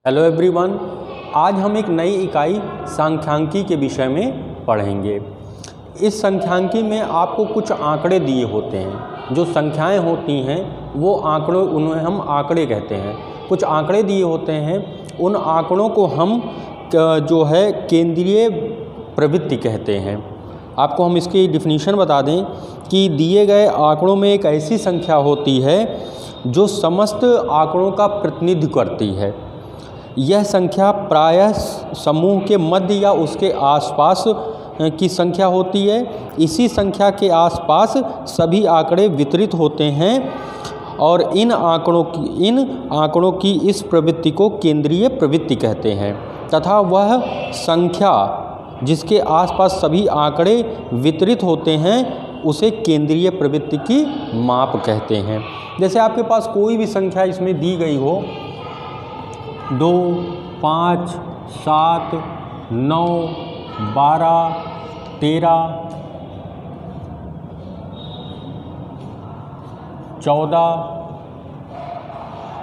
Hello everyone, आज हम एक नई इकाई सांख्यिकी के विषय में पढ़ेंगे। इस सांख्यिकी में आपको कुछ आंकड़े दिए होते हैं। जो संख्याएं होती हैं वो आंकड़ों, उन्हें हम आंकड़े कहते हैं। कुछ आंकड़े दिए होते हैं, उन आंकड़ों को हम जो है केंद्रीय प्रवृत्ति कहते हैं। आपको हम इसकी डिफिनीशन बता दें कि दिए गए आंकड़ों में एक ऐसी संख्या होती है जो समस्त आंकड़ों का प्रतिनिधित्व करती है। यह संख्या प्रायः समूह के मध्य या उसके आसपास की संख्या होती है। इसी संख्या के आसपास सभी आंकड़े वितरित होते हैं और इन आंकड़ों की इस प्रवृत्ति को केंद्रीय प्रवृत्ति कहते हैं तथा वह संख्या जिसके आसपास सभी आंकड़े वितरित होते हैं उसे केंद्रीय प्रवृत्ति की माप कहते हैं। जैसे आपके पास कोई भी संख्या इसमें दी गई हो, 2, 5, 7, 9, 12, 13, 14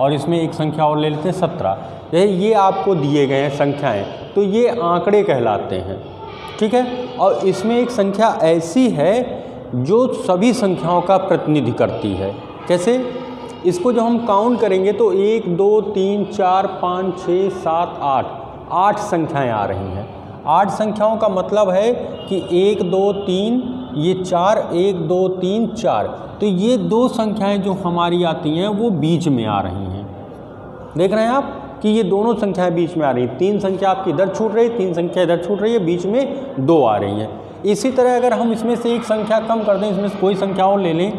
और इसमें एक संख्या और ले लेते हैं 17। ये आपको दिए गए हैं संख्याएं, तो ये आंकड़े कहलाते हैं, ठीक है। और इसमें एक संख्या ऐसी है जो सभी संख्याओं का प्रतिनिधित्व करती है। कैसे? इसको जब हम काउंट करेंगे तो 1, 2, 3, 4, 5, 6, 7, 8 संख्याएं आ रही हैं। 8 संख्याओं का मतलब है कि 1, 2, 3 ये 4, 1, 2, 3, 4। तो ये 2 संख्याएं जो हमारी आती हैं वो बीच में आ रही हैं। देख रहे हैं आप कि ये दोनों संख्याएं बीच में आ रही हैं। 3 संख्या आपकी इधर छूट रही है, 3 संख्या इधर छूट रही है, बीच में 2 आ रही हैं। इसी तरह अगर हम इसमें से एक संख्या कम कर दें, इसमें से कोई संख्या और ले लें,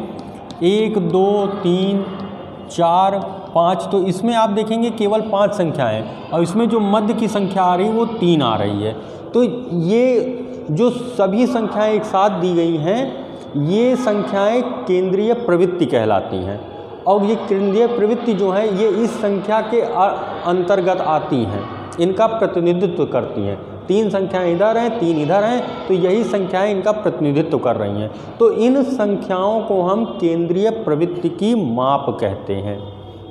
1, 2, 3, 4, 5, तो इसमें आप देखेंगे केवल 5 संख्याएं और इसमें जो मध्य की संख्या आ रही है वो 3 आ रही है। तो ये जो सभी संख्याएं एक साथ दी गई हैं, ये संख्याएं केंद्रीय प्रवृत्ति कहलाती हैं। और ये केंद्रीय प्रवृत्ति जो है ये इस संख्या के अंतर्गत आती हैं, इनका प्रतिनिधित्व करती हैं। 3 संख्याएं इधर हैं, 3 इधर हैं, तो यही संख्याएं इनका प्रतिनिधित्व कर रही हैं। तो इन संख्याओं को हम केंद्रीय प्रवृत्ति की माप कहते हैं।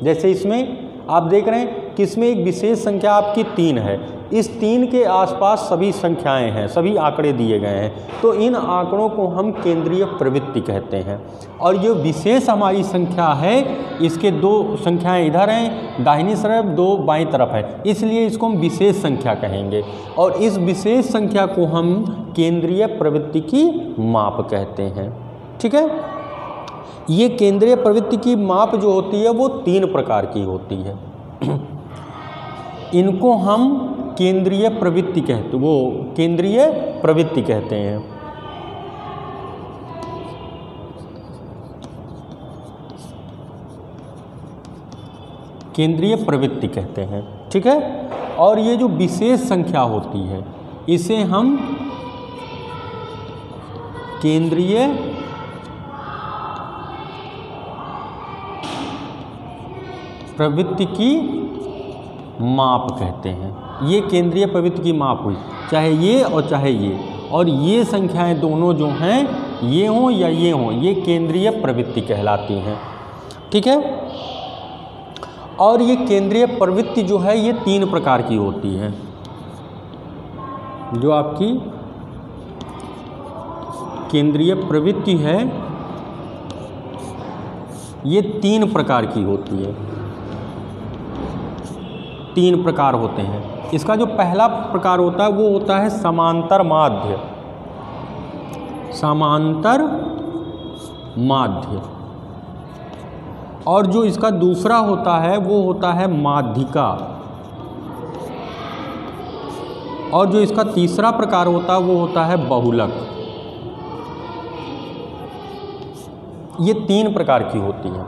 जैसे इसमें आप देख रहे हैं कि इसमें एक विशेष संख्या आपकी 3 है। इस 3 के आसपास सभी संख्याएं हैं, सभी आंकड़े दिए गए हैं, तो इन आंकड़ों को हम केंद्रीय प्रवृत्ति कहते हैं। और ये विशेष हमारी संख्या है, इसके 2 संख्याएं इधर हैं दाहिनी तरफ, 2 बाईं तरफ है, इसलिए इसको हम विशेष संख्या कहेंगे। और इस विशेष संख्या को हम केंद्रीय प्रवृत्ति की माप कहते हैं, ठीक है। ये केंद्रीय प्रवृत्ति की माप जो होती है वो 3 प्रकार की होती है। इनको हम केंद्रीय प्रवृत्ति कहते हैं। केंद्रीय प्रवृत्ति कहते हैं, ठीक है। और ये जो विशेष संख्या होती है इसे हम केंद्रीय प्रवृत्ति की माप कहते हैं। ये केंद्रीय प्रवृत्ति की माप हुई, चाहे ये और चाहे ये, और ये संख्याएं दोनों जो हैं ये हों या ये हों, ये केंद्रीय प्रवृत्ति कहलाती हैं, ठीक है। और ये केंद्रीय प्रवृत्ति जो है ये 3 प्रकार की होती है। जो आपकी केंद्रीय प्रवृत्ति है ये 3 प्रकार की होती है। 3 प्रकार होते हैं। इसका जो पहला प्रकार होता है वो होता है समांतर माध्य। समांतर माध्य। और जो इसका दूसरा होता है वो होता है माध्यिका। और जो इसका तीसरा प्रकार होता है वो होता है बहुलक। ये 3 प्रकार की होती है।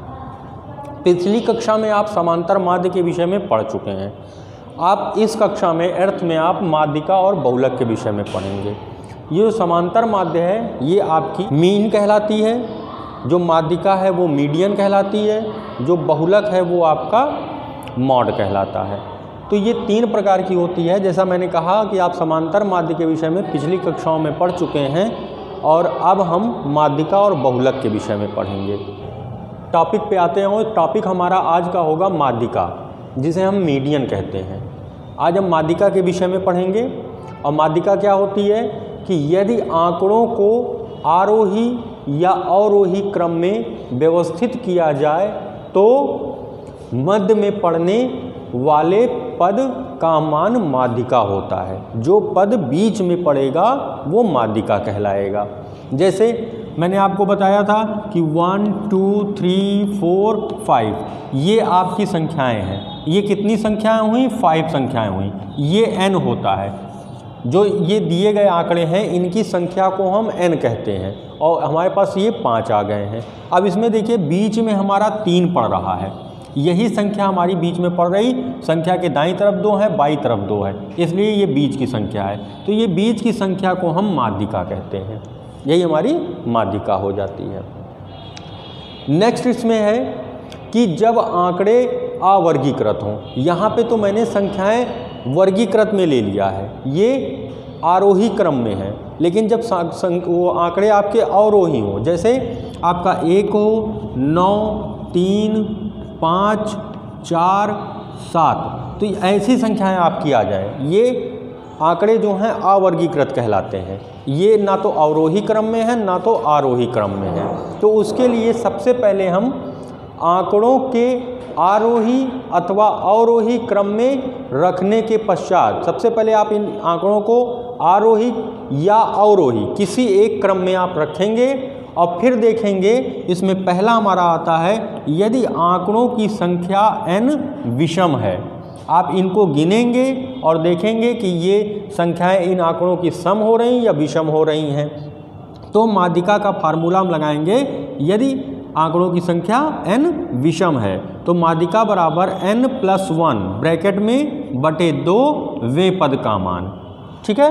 पिछली कक्षा में आप समांतर माध्य के विषय में पढ़ चुके हैं। आप इस कक्षा में अर्थ में आप माध्यिका और बहुलक के विषय में पढ़ेंगे। ये जो समांतर माध्य है ये आपकी मीन कहलाती है, जो माध्यिका है वो मीडियन कहलाती है, जो बहुलक है वो आपका मॉड कहलाता है। तो ये 3 प्रकार की होती है। जैसा मैंने कहा कि आप समांतर माध्य के विषय में पिछली कक्षाओं में पढ़ चुके हैं और अब हम माध्यिका और बहुलक के विषय में पढ़ेंगे। टॉपिक पे आते हैं और टॉपिक हमारा आज का होगा माध्यिका, जिसे हम मीडियन कहते हैं। आज हम माध्यिका के विषय में पढ़ेंगे। और माध्यिका क्या होती है कि यदि आंकड़ों को आरोही या अवरोही क्रम में व्यवस्थित किया जाए तो मध्य में पड़ने वाले पद का मान माध्यिका होता है। जो पद बीच में पड़ेगा वो माध्यिका कहलाएगा। जैसे मैंने आपको बताया था कि 1 2 3 4 5 ये आपकी संख्याएं हैं। ये कितनी संख्याएं हुई? 5 संख्याएं हुई। ये n होता है। जो ये दिए गए आंकड़े हैं इनकी संख्या को हम n कहते हैं और हमारे पास ये 5 आ गए हैं। अब इसमें देखिए बीच में हमारा 3 पड़ रहा है। यही संख्या हमारी बीच में पड़ रही, संख्या के दाईं तरफ 2 है, बाईं तरफ 2 है, इसलिए ये बीच की संख्या है। तो ये बीच की संख्या को हम माध्यिका कहते हैं। यही हमारी माध्यिका हो जाती है। नेक्स्ट इसमें है कि जब आंकड़े अवर्गीकृत हों। यहाँ पे तो मैंने संख्याएं वर्गीकृत में ले लिया है, ये आरोही क्रम में है। लेकिन जब वो आंकड़े आपके अवरोही हों, जैसे आपका 1 हो, 9 3 5 4 7, तो ऐसी संख्याएं आपकी आ जाए, ये आंकड़े जो हैं अवर्गीकृत कहलाते हैं। ये ना तो अवरोही क्रम में है ना तो आरोही क्रम में है। तो उसके लिए सबसे पहले हम आंकड़ों के आरोही अथवा अवरोही क्रम में रखने के पश्चात सबसे पहले आप इन आंकड़ों को आरोही या अवरोही किसी एक क्रम में आप रखेंगे और फिर देखेंगे। इसमें पहला हमारा आता है यदि आंकड़ों की संख्या n विषम है। आप इनको गिनेंगे और देखेंगे कि ये संख्याएं इन आंकड़ों की सम हो रही या विषम हो रही हैं। तो माध्यिका का फार्मूला हम लगाएंगे। यदि आंकड़ों की संख्या n विषम है तो माध्यिका बराबर n+1 ब्रैकेट में बटे 2 वे पद का मान। ठीक है।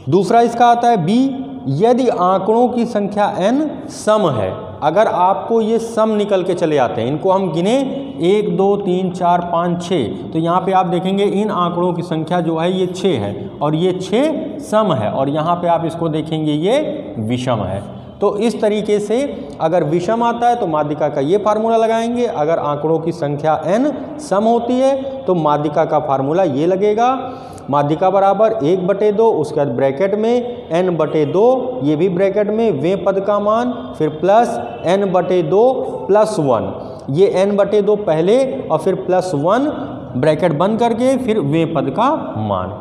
दूसरा इसका आता है b, यदि आंकड़ों की संख्या n सम है। अगर आपको ये सम निकल के चले आते हैं, इनको हम गिने 1 2 3 4 5 6, तो यहाँ पे आप देखेंगे इन आंकड़ों की संख्या जो है ये 6 है और ये 6 सम है और यहाँ पे आप इसको देखेंगे ये विषम है। तो इस तरीके से अगर विषम आता है तो माध्यिका का ये फार्मूला लगाएंगे। अगर आंकड़ों की संख्या n सम होती है तो माध्यिका का फार्मूला ये लगेगा, माध्यिका बराबर 1/2, उसके बाद ब्रैकेट में n/2, ये भी ब्रैकेट में वे पद का मान, फिर प्लस n/2 + 1, ये n/2 पहले और फिर +1 ब्रैकेट बंद करके फिर वे पद का मान।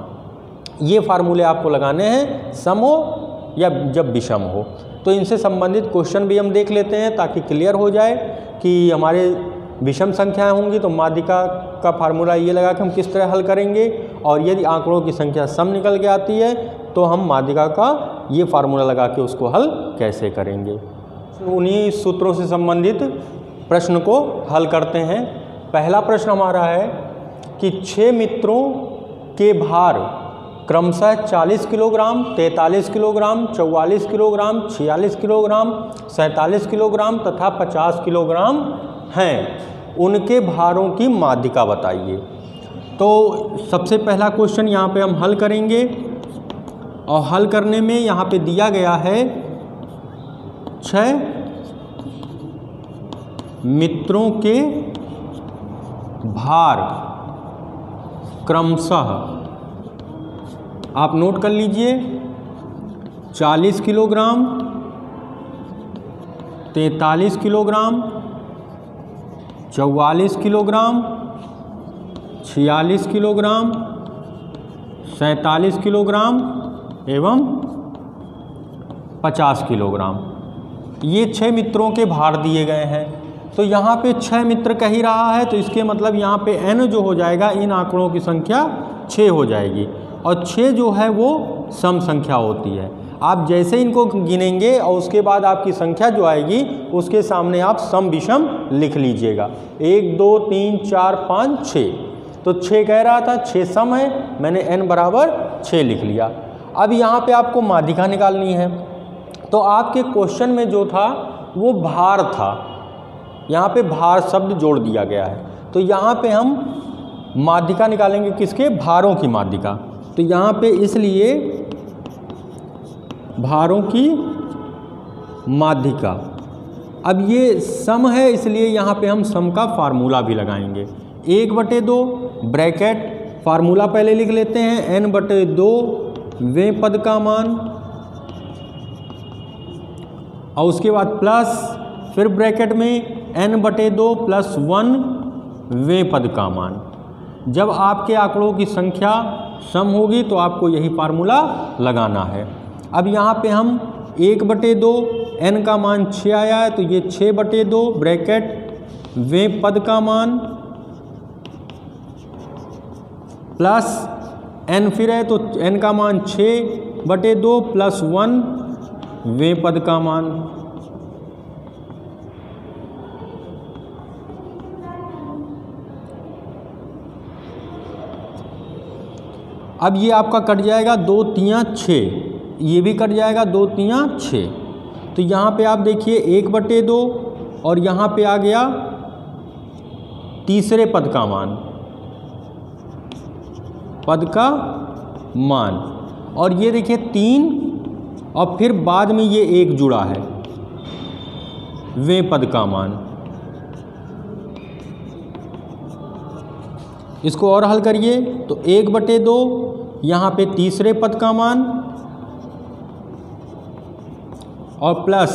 ये फार्मूले आपको लगाने हैं सम हो या जब विषम हो। तो इनसे संबंधित क्वेश्चन भी हम देख लेते हैं ताकि क्लियर हो जाए कि हमारे विषम संख्याएं होंगी तो माध्यिका का फार्मूला ये लगा कि हम किस तरह हल करेंगे, और यदि आंकड़ों की संख्या सम निकल के आती है तो हम माध्यिका का ये फार्मूला लगा के उसको हल कैसे करेंगे। उन्हीं सूत्रों से संबंधित प्रश्न को हल करते हैं। पहला प्रश्न हमारा है कि 6 मित्रों के भार क्रमशः 40 kilogram, 43 kilogram, 44 kilogram, 46 kilogram, 47 kilogram तथा 50 किलोग्राम हैं। उनके भारों की माध्यिका बताइए। तो सबसे पहला क्वेश्चन यहाँ पे हम हल करेंगे और हल करने में यहाँ पे दिया गया है 6 मित्रों के भार क्रमशः, आप नोट कर लीजिए, 40 kilogram, 43 kilogram, 44 kilogram, 46 kilogram, 47 kilogram एवं 50 किलोग्राम। ये 6 मित्रों के भार दिए गए हैं। तो यहाँ पे 6 मित्र कह ही रहा है तो इसके मतलब यहाँ पे n जो हो जाएगा, इन आंकड़ों की संख्या 6 हो जाएगी और 6 जो है वो सम संख्या होती है। आप जैसे इनको गिनेंगे और उसके बाद आपकी संख्या जो आएगी उसके सामने आप सम विषम लिख लीजिएगा। 1 2 3 4 5 6, तो 6 कह रहा था, 6 सम है, मैंने n बराबर 6 लिख लिया। अब यहाँ पे आपको माध्यिका निकालनी है। तो आपके क्वेश्चन में जो था वो भार था, यहाँ पे भार शब्द जोड़ दिया गया है। तो यहाँ पे हम माध्यिका निकालेंगे, किसके? भारों की माध्यिका। तो यहाँ पे इसलिए भारों की माध्यिका, अब ये सम है इसलिए यहाँ पे हम सम का फार्मूला भी लगाएंगे। 1/2 ब्रैकेट फार्मूला पहले लिख लेते हैं, n/2 वें पद का मान, और उसके बाद प्लस, फिर ब्रैकेट में n/2 + 1 वें पद का मान। जब आपके आंकड़ों की संख्या सम होगी तो आपको यही फार्मूला लगाना है। अब यहाँ पे हम 1/2, n का मान 6 आया है तो ये 6/2 ब्रैकेट वें पद का मान प्लस n फिर है तो n का मान 6/2 + 1 वें पद का मान। अब ये आपका कट जाएगा 2 3 6, ये भी कट जाएगा 2 3 6। तो यहाँ पे आप देखिए 1/2 और यहाँ पे आ गया तीसरे पद का मान, और ये देखिए 3 और फिर बाद में ये 1 जुड़ा है वें पद का मान। इसको और हल करिए तो 1/2 यहाँ पे तीसरे पद का मान और प्लस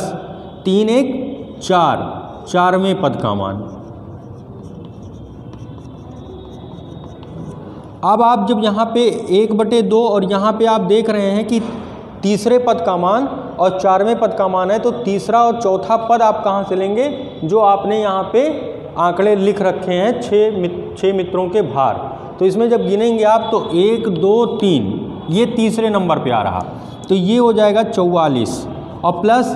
3 1 4 4वें पद का मान। अब आप जब यहाँ पे 1/2 और यहाँ पे आप देख रहे हैं कि तीसरे पद का मान और 4वें पद का मान है, तो तीसरा और चौथा पद आप कहाँ से लेंगे? जो आपने यहाँ पे आंकड़े लिख रखे हैं 6 मित्रों के भार। तो इसमें जब गिनेंगे आप तो 1 2 3 ये तीसरे नंबर पे आ रहा, तो ये हो जाएगा 44 और प्लस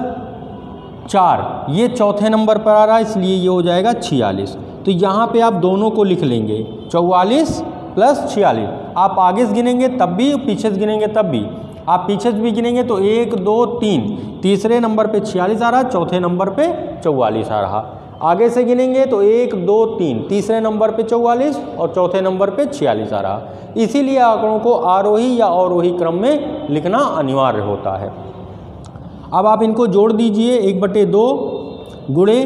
4 ये चौथे नंबर पर आ रहा है, इसलिए ये हो जाएगा 46। तो यहाँ पे आप दोनों को लिख लेंगे 44 + 46। आप आगे से गिनेंगे तब भी, पीछे से गिनेंगे तब भी। आप पीछे से भी गिनेंगे तो 1 2 3 तीसरे नंबर पे 46 आ रहा, चौथे नंबर पे 44 आ रहा। आगे से गिनेंगे तो 1 2 3 तीसरे नंबर पे 44 और चौथे नंबर पे 46 आ रहा। इसीलिए आंकड़ों को आरोही या अवरोही क्रम में लिखना अनिवार्य होता है। अब आप इनको जोड़ दीजिए, 1/2 गुणे,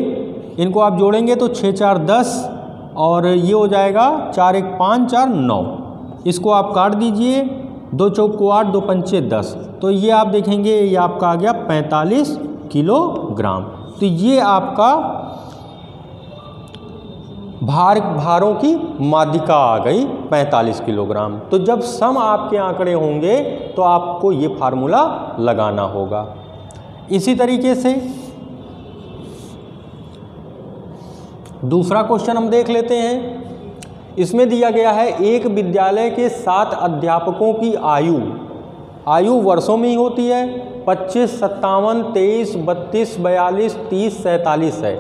इनको आप जोड़ेंगे तो 6 4 10 और ये हो जाएगा 4 1 5 4 9। इसको आप काट दीजिए, 2 चौक 8 2 पंचे 10, तो ये आप देखेंगे ये आपका आ गया 45 किलोग्राम। तो ये आपका भारों की माध्यिका आ गई 45 किलोग्राम। तो जब सम आपके आंकड़े होंगे तो आपको ये फार्मूला लगाना होगा। इसी तरीके से दूसरा क्वेश्चन हम देख लेते हैं। इसमें दिया गया है एक विद्यालय के 7 अध्यापकों की आयु वर्षों में ही होती है, 25 57 23 32 42 30 47 है।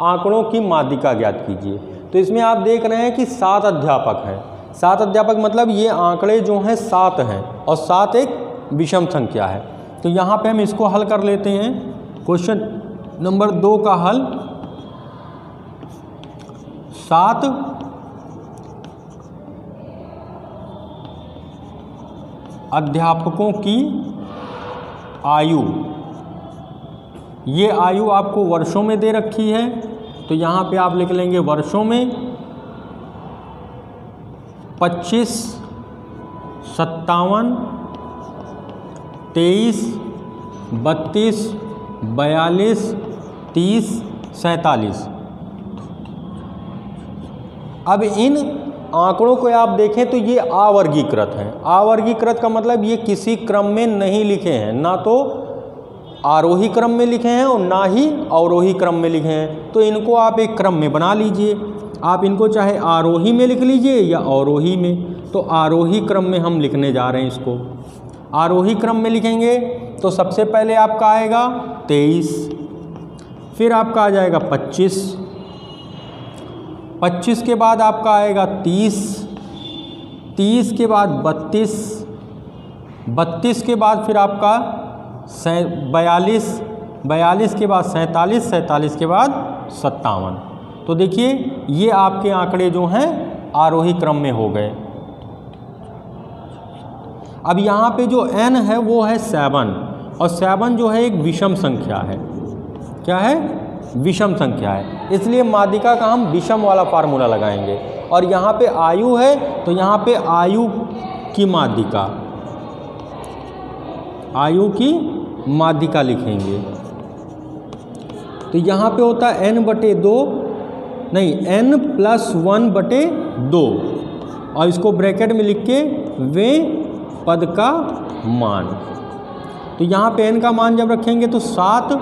आंकड़ों की माध्यिका ज्ञात कीजिए। तो इसमें आप देख रहे हैं कि 7 अध्यापक हैं। 7 अध्यापक मतलब ये आंकड़े जो हैं 7 हैं और 7 एक विषम संख्या है। तो यहाँ पे हम इसको हल कर लेते हैं। क्वेश्चन नंबर 2 का हल, 7 अध्यापकों की आयु, ये आयु आपको वर्षों में दे रखी है, तो यहाँ पे आप लिख लेंगे वर्षों में 25 57 23 32 42 30 47। अब इन आंकड़ों को आप देखें तो ये अवर्गीकृत हैं। अवर्गीकृत का मतलब ये किसी क्रम में नहीं लिखे हैं, ना तो आरोही क्रम में लिखे हैं और ना ही अवरोही क्रम में लिखे हैं। तो इनको आप एक क्रम में बना लीजिए। आप इनको चाहे आरोही में लिख लीजिए या अवरोही में। तो आरोही क्रम में हम लिखने जा रहे हैं इसको। आरोही क्रम में लिखेंगे तो सबसे पहले आपका आएगा 23, फिर आपका आ जाएगा 25, 25 के बाद आपका आएगा 30, 30 के बाद 32, 32 के बाद फिर आपका 42, 42 के बाद 47, 47 के बाद 57। तो देखिए ये आपके आंकड़े जो हैं आरोही क्रम में हो गए। अब यहाँ पे जो n है वो है 7 और 7 जो है एक विषम संख्या है। क्या है? विषम संख्या है, इसलिए माध्यिका का हम विषम वाला फार्मूला लगाएंगे। और यहाँ पे आयु है तो यहाँ पे आयु की माध्यिका, आयु की माध्यिका लिखेंगे। तो यहाँ पे होता है n/2, नहीं n+1/2, और इसको ब्रैकेट में लिख के वे पद का मान। तो यहाँ पे n का मान जब रखेंगे तो 7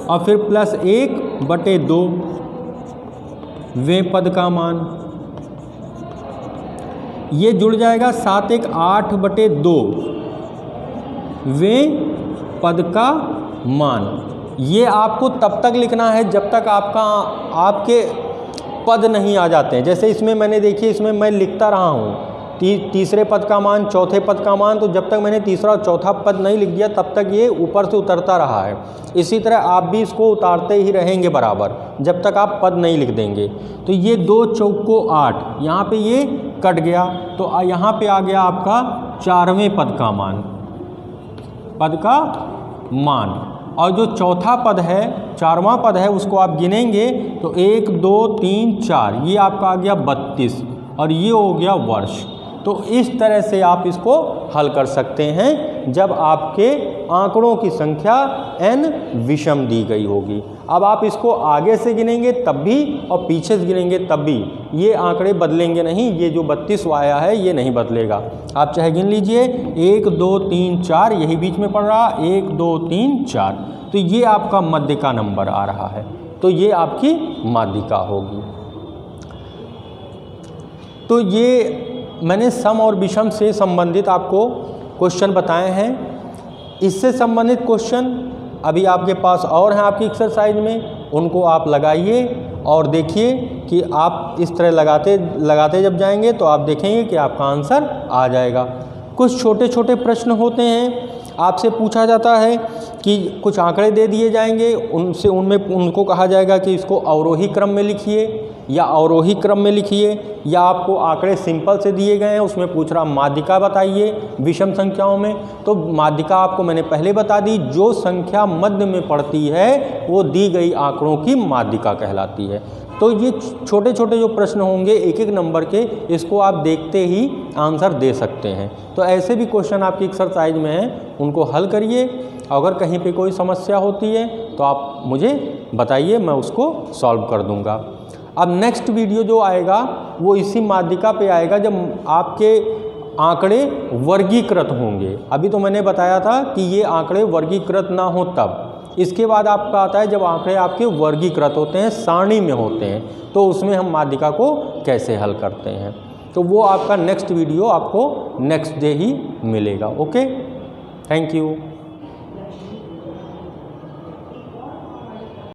और फिर +1/2 वे पद का मान, ये जुड़ जाएगा 7 1 8/2 वे पद का मान। ये आपको तब तक लिखना है जब तक आपके पद नहीं आ जाते हैं। जैसे इसमें मैंने देखिए, इसमें मैं लिखता रहा हूँ तीसरे पद का मान, चौथे पद का मान, तो जब तक मैंने तीसरा और चौथा पद नहीं लिख दिया तब तक ये ऊपर से उतरता रहा है। इसी तरह आप भी इसको उतारते ही रहेंगे बराबर जब तक आप पद नहीं लिख देंगे। तो ये 2 चौको 8, यहाँ पे ये कट गया तो यहाँ पे आ गया आपका 4वें पद का मान। और जो चौथा पद है, 4वां पद है, उसको आप गिनेंगे तो 1 2 3 4, ये आपका आ गया 32 और ये हो गया वर्ष। तो इस तरह से आप इसको हल कर सकते हैं जब आपके आंकड़ों की संख्या n विषम दी गई होगी। अब आप इसको आगे से गिनेंगे तब भी और पीछे से गिनेंगे तब भी ये आंकड़े बदलेंगे नहीं। ये जो 32 आया है ये नहीं बदलेगा। आप चाहे गिन लीजिए 1 2 3 4, यही बीच में पड़ रहा 1 2 3 4, तो ये आपका माध्यिका नंबर आ रहा है। तो ये आपकी माध्यिका होगी। तो ये मैंने सम और विषम से संबंधित आपको क्वेश्चन बताए हैं। इससे संबंधित क्वेश्चन अभी आपके पास और हैं आपकी एक्सरसाइज में, उनको आप लगाइए और देखिए कि आप इस तरह लगाते जब जाएंगे तो आप देखेंगे कि आपका आंसर आ जाएगा। कुछ छोटे छोटे प्रश्न होते हैं, आपसे पूछा जाता है कि कुछ आंकड़े दे दिए जाएंगे, उनको कहा जाएगा कि इसको अवरोही क्रम में लिखिए या अवरोही क्रम में लिखिए, या आपको आंकड़े सिंपल से दिए गए हैं उसमें पूछ रहा माध्यिका बताइए विषम संख्याओं में। तो माध्यिका आपको मैंने पहले बता दी, जो संख्या मध्य में पड़ती है वो दी गई आंकड़ों की माध्यिका कहलाती है। तो ये छोटे छोटे जो प्रश्न होंगे एक एक नंबर के, इसको आप देखते ही आंसर दे सकते हैं। तो ऐसे भी क्वेश्चन आपकी एक्सरसाइज में हैं, उनको हल करिए। अगर कहीं पे कोई समस्या होती है तो आप मुझे बताइए, मैं उसको सॉल्व कर दूंगा। अब नेक्स्ट वीडियो जो आएगा वो इसी माध्यिका पे आएगा जब आपके आंकड़े वर्गीकृत होंगे। अभी तो मैंने बताया था कि ये आंकड़े वर्गीकृत ना हो तब। इसके बाद आपका आता है जब आंकड़े आपके वर्गीकृत होते हैं, सारणी में होते हैं, तो उसमें हम माध्यिका को कैसे हल करते हैं। तो वो आपका नेक्स्ट वीडियो आपको नेक्स्ट डे ही मिलेगा। Okay, thank you.